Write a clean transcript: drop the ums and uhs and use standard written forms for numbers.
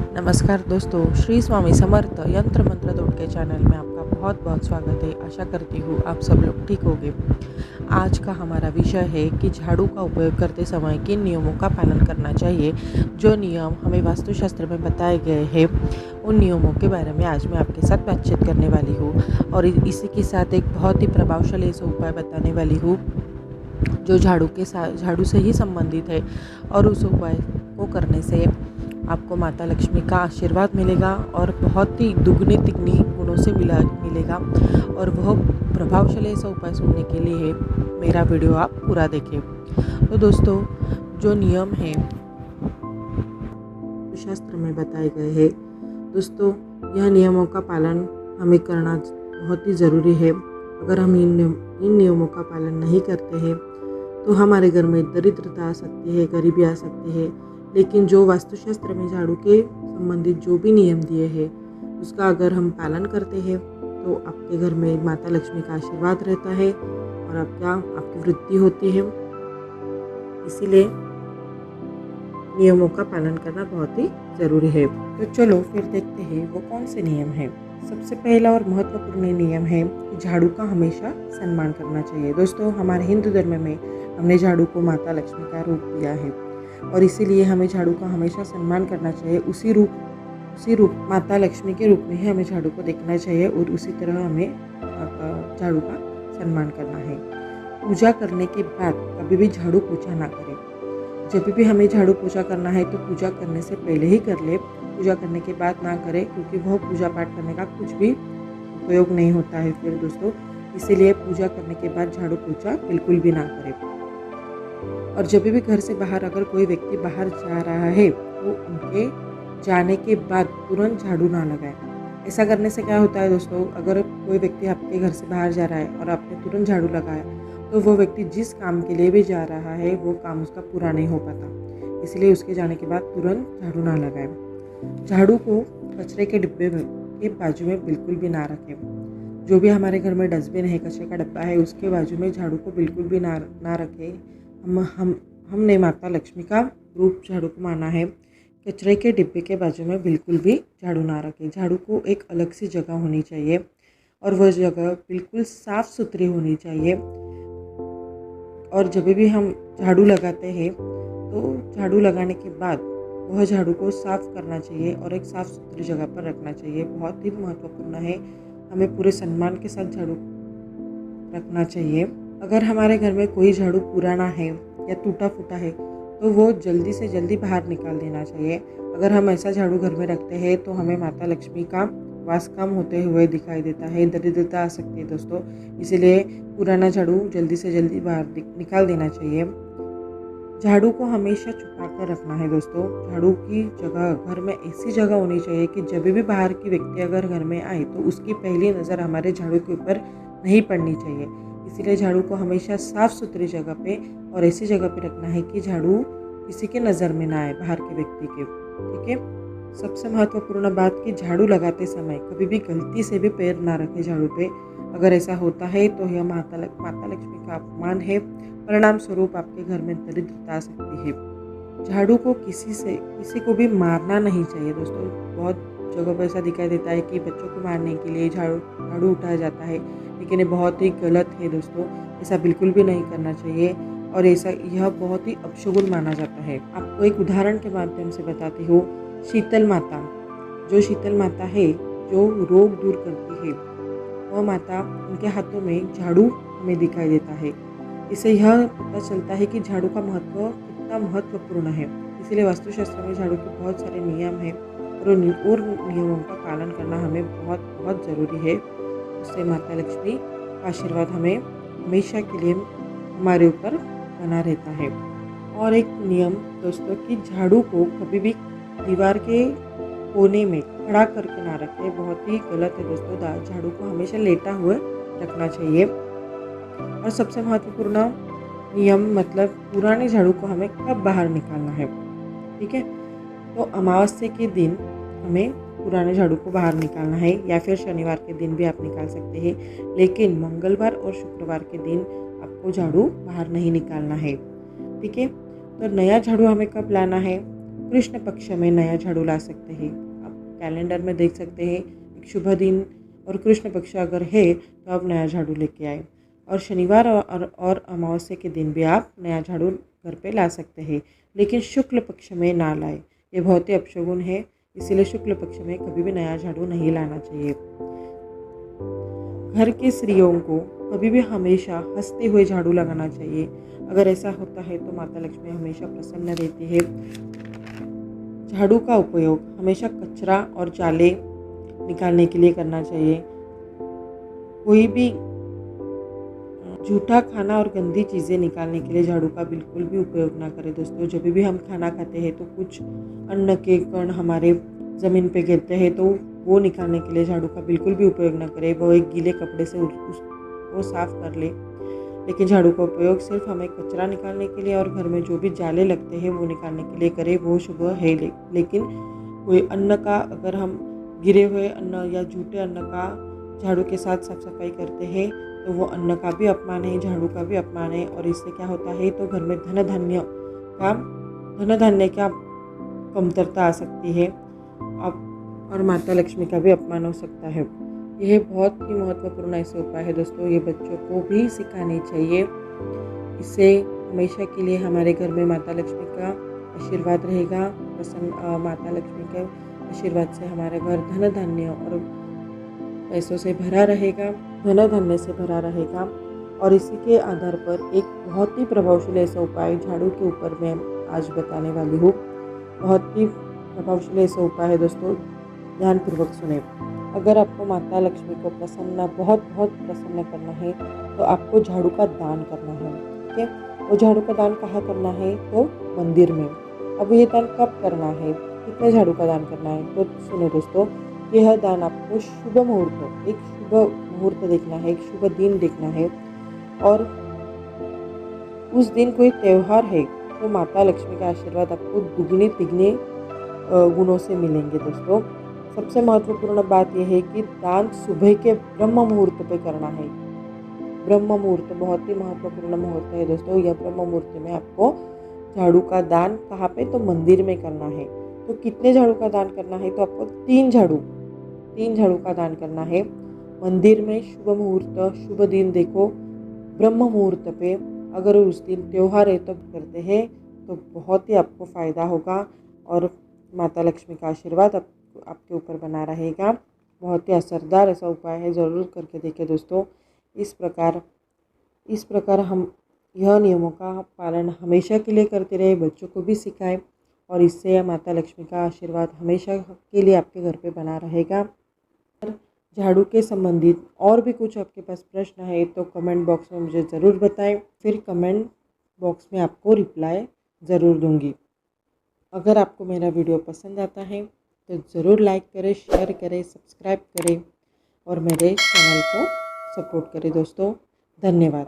नमस्कार दोस्तों, श्री स्वामी समर्थ यंत्र मंत्र तोड़के चैनल में आपका बहुत बहुत स्वागत है। आशा करती हूँ आप सब लोग ठीक होंगे। आज का हमारा विषय है कि झाड़ू का उपयोग करते समय किन नियमों का पालन करना चाहिए। जो नियम हमें वास्तुशास्त्र में बताए गए हैं उन नियमों के बारे में आज मैं आपके साथ बातचीत करने वाली हूँ और इसी के साथ एक बहुत ही प्रभावशाली ऐसा उपाय बताने वाली हूँ जो झाड़ू से ही संबंधित है और उस उपाय को करने से आपको माता लक्ष्मी का आशीर्वाद मिलेगा और बहुत ही दुगनी तिगनी गुणों से मिलेगा। और वह प्रभावशाली ऐसा उपाय सुनने के लिए मेरा वीडियो आप पूरा देखें। तो दोस्तों, जो नियम हैं शास्त्र में बताए गए हैं दोस्तों, यह नियमों का पालन हमें करना बहुत ही ज़रूरी है। अगर हम इन नियमों का पालन नहीं करते हैं तो हमारे घर में दरिद्रता आ सकती है, गरीबी आ सकती है। लेकिन जो वास्तुशास्त्र में झाड़ू के संबंधित जो भी नियम दिए हैं उसका अगर हम पालन करते हैं तो आपके घर में माता लक्ष्मी का आशीर्वाद रहता है और आपकी वृद्धि होती है। इसीलिए नियमों का पालन करना बहुत ही ज़रूरी है। तो चलो फिर देखते हैं वो कौन से नियम हैं। सबसे पहला और महत्वपूर्ण नियम है कि झाड़ू का हमेशा सम्मान करना चाहिए। दोस्तों, हमारे हिंदू धर्म में हमने झाड़ू को माता लक्ष्मी का रूप दिया है और इसीलिए हमें झाड़ू का हमेशा सम्मान करना चाहिए। उसी रूप माता लक्ष्मी के रूप में ही हमें झाड़ू को देखना चाहिए और उसी तरह हमें झाड़ू का सम्मान करना है। पूजा करने के बाद कभी भी झाड़ू पोछा ना करें। जब भी हमें झाड़ू पोछा करना है तो पूजा करने से पहले ही कर ले, पूजा करने के बाद ना करें, क्योंकि वह पूजा पाठ करने का कुछ भी उपयोग नहीं होता है फिर दोस्तों। इसीलिए पूजा करने के बाद झाड़ू पोछा बिल्कुल भी ना करें। और जब भी घर से बाहर अगर कोई व्यक्ति बाहर जा रहा है तो उनके जाने के बाद तुरंत झाड़ू ना लगाए। ऐसा करने से क्या होता है दोस्तों, अगर कोई व्यक्ति आपके घर से बाहर जा रहा है और आपने तुरंत झाड़ू लगाया तो वो व्यक्ति जिस काम के लिए भी जा रहा है वो काम उसका पूरा नहीं हो पाता। इसलिए उसके जाने के बाद तुरंत झाड़ू ना लगाए। झाड़ू को कचरे के डिब्बे के बाजू में बिल्कुल भी ना रखें। जो भी हमारे घर में डस्टबिन है, कचरे का डब्बा है, उसके बाजू में झाड़ू को बिल्कुल भी ना रखें। हमने माता लक्ष्मी का रूप झाड़ू को माना है। कचरे के डिब्बे के बाजू में बिल्कुल भी झाड़ू ना रखें। झाड़ू को एक अलग सी जगह होनी चाहिए और वह जगह बिल्कुल साफ़ सुथरी होनी चाहिए। और जब भी हम झाड़ू लगाते हैं तो झाड़ू लगाने के बाद वह झाड़ू को साफ़ करना चाहिए और एक साफ़ सुथरी जगह पर रखना चाहिए। बहुत ही महत्वपूर्ण है, हमें पूरे सम्मान के साथ झाड़ू रखना चाहिए। अगर हमारे घर में कोई झाड़ू पुराना है या टूटा फूटा है तो वो जल्दी से जल्दी बाहर निकाल देना चाहिए। अगर हम ऐसा झाड़ू घर में रखते हैं तो हमें माता लक्ष्मी का वास कम होते हुए दिखाई देता है, दरिद्रता आ सकती है दोस्तों। इसीलिए पुराना झाड़ू जल्दी से जल्दी बाहर निकाल देना चाहिए। झाड़ू को हमेशा छुपा कर रखना है दोस्तों। झाड़ू की जगह घर में ऐसी जगह होनी चाहिए कि जब भी बाहर की व्यक्ति अगर घर में आए तो उसकी पहली नज़र हमारे झाड़ू के ऊपर नहीं पड़नी चाहिए। इसीलिए झाड़ू को हमेशा साफ़ सुथरी जगह पे और ऐसी जगह पे रखना है कि झाड़ू किसी के नज़र में ना आए, बाहर के व्यक्ति के। ठीक है। सबसे महत्वपूर्ण बात कि झाड़ू लगाते समय कभी भी गलती से भी पैर ना रखें झाड़ू पे। अगर ऐसा होता है तो यह माता लक्ष्मी का अपमान है। परिणाम स्वरूप आपके घर में दरिद्रता आ सकती है। झाड़ू को किसी को भी मारना नहीं चाहिए दोस्तों। बहुत जगह पर ऐसा दिखाई देता है कि बच्चों को मारने के लिए झाड़ू उठाया जाता है, लेकिन ये बहुत ही गलत है दोस्तों। ऐसा बिल्कुल भी नहीं करना चाहिए और यह बहुत ही अपशगुन माना जाता है। आपको एक उदाहरण के माध्यम से बताती हूँ। शीतल माता है जो रोग दूर करती है, वह माता, उनके हाथों में झाड़ू हमें दिखाई देता है। इससे यह पता चलता है कि झाड़ू का महत्व कितना महत्वपूर्ण है। इसीलिए वास्तुशास्त्र में झाड़ू के बहुत सारे नियम हैं और नियमों का पालन करना हमें बहुत बहुत ज़रूरी है। उससे माता लक्ष्मी का आशीर्वाद हमें हमेशा के लिए हमारे ऊपर बना रहता है। और एक नियम दोस्तों कि झाड़ू को कभी भी दीवार के कोने में खड़ा करके ना रखें। बहुत ही गलत है दोस्तों। झाड़ू को हमेशा लेटा हुआ रखना चाहिए। और सबसे महत्वपूर्ण नियम मतलब पुराने झाड़ू को हमें कब बाहर निकालना है। ठीक है। तो अमावस्या के दिन हमें पुराने झाड़ू को बाहर निकालना है, या फिर शनिवार के दिन भी आप निकाल सकते हैं। लेकिन मंगलवार और शुक्रवार के दिन आपको झाड़ू बाहर नहीं निकालना है। ठीक है। तो नया झाड़ू हमें कब लाना है, कृष्ण पक्ष में नया झाड़ू ला सकते हैं। आप कैलेंडर में देख सकते हैं एक शुभ दिन और कृष्ण पक्ष अगर है तो आप नया झाड़ू लेके आए। और शनिवार और अमावस्या के दिन भी आप नया झाड़ू घर पे ला सकते हैं, लेकिन शुक्ल पक्ष में ना लाए, ये बहुत ही अपशगुन है। इसीलिए शुक्ल पक्ष में कभी भी नया झाड़ू नहीं लाना चाहिए। घर के स्त्रियों को कभी भी हमेशा हंसते हुए झाड़ू लगाना चाहिए। अगर ऐसा होता है तो माता लक्ष्मी हमेशा प्रसन्न रहती है। झाड़ू का उपयोग हमेशा कचरा और जाले निकालने के लिए करना चाहिए। कोई भी जूठा खाना और गंदी चीज़ें निकालने के लिए झाड़ू का बिल्कुल भी उपयोग ना करें दोस्तों। जब भी हम खाना खाते हैं तो कुछ अन्न के कण हमारे ज़मीन पे गिरते हैं, तो वो निकालने के लिए झाड़ू का बिल्कुल भी उपयोग ना करें। वो एक गीले कपड़े से वो साफ़ कर ले। लेकिन झाड़ू का उपयोग सिर्फ हमें कचरा निकालने के लिए और घर में जो भी जाले लगते हैं वो निकालने के लिए करें, वो शुभ है। लेकिन कोई अन्न का, अगर हम गिरे हुए अन्न या जूठे अन्न का झाड़ू के साथ साफ सफाई करते हैं तो वो अन्न का भी अपमान है, झाड़ू का भी अपमान है। और इससे क्या होता है, तो घर में धन धान्य का कमतरता आ सकती है और माता लक्ष्मी का भी अपमान हो सकता है। यह बहुत ही महत्वपूर्ण ऐसे उपाय है दोस्तों, ये बच्चों को भी सिखानी चाहिए। इससे हमेशा के लिए हमारे घर में माता लक्ष्मी का आशीर्वाद रहेगा। माता लक्ष्मी के आशीर्वाद से हमारा घर धन धान्य और पैसों से भरा रहेगा, धन धान्य से भरा रहेगा। और इसी के आधार पर एक बहुत ही प्रभावशाली ऐसा उपाय झाड़ू के ऊपर मैं आज बताने वाली हूँ। बहुत ही प्रभावशाली ऐसा उपाय है दोस्तों, ध्यानपूर्वक सुने। अगर आपको माता लक्ष्मी को बहुत प्रसन्न करना है तो आपको झाड़ू का दान करना है। ठीक है, वो झाड़ू का दान कहाँ करना है, तो मंदिर में। अब ये दान कब करना है, कितने झाड़ू का दान करना है, तो सुनो दोस्तों, यह दान आपको शुभ मुहूर्त देखना है, एक शुभ दिन देखना है। और उस दिन कोई त्यौहार है तो माता लक्ष्मी का आशीर्वाद आपको दुगने तिगने गुणों से मिलेंगे दोस्तों। सबसे महत्वपूर्ण बात यह है कि दान सुबह के ब्रह्म मुहूर्त पे करना है। ब्रह्म मुहूर्त बहुत ही महत्वपूर्ण मुहूर्त है दोस्तों। यह ब्रह्म मुहूर्त में आपको झाड़ू का दान कहाँ पे, तो मंदिर में करना है। तो कितने झाड़ू का दान करना है, तो आपको 3 झाड़ू का दान करना है मंदिर में। शुभ मुहूर्त, शुभ दिन देखो, ब्रह्म मुहूर्त पे। अगर उस दिन त्यौहार है तो करते हैं तो बहुत ही आपको फ़ायदा होगा और माता लक्ष्मी का आशीर्वाद आपके ऊपर बना रहेगा। बहुत ही असरदार ऐसा उपाय है, ज़रूर करके देखें दोस्तों। इस प्रकार हम यह नियमों का पालन हमेशा के लिए करते रहे, बच्चों को भी सिखाएं और इससे माता लक्ष्मी का आशीर्वाद हमेशा के लिए आपके घर पे बना रहेगा। झाड़ू के संबंधित और भी कुछ आपके पास प्रश्न है तो कमेंट बॉक्स में मुझे ज़रूर बताएं, फिर कमेंट बॉक्स में आपको रिप्लाई ज़रूर दूंगी। अगर आपको मेरा वीडियो पसंद आता है तो ज़रूर लाइक करें, शेयर करें, सब्सक्राइब करें और मेरे चैनल को सपोर्ट करें दोस्तों। धन्यवाद।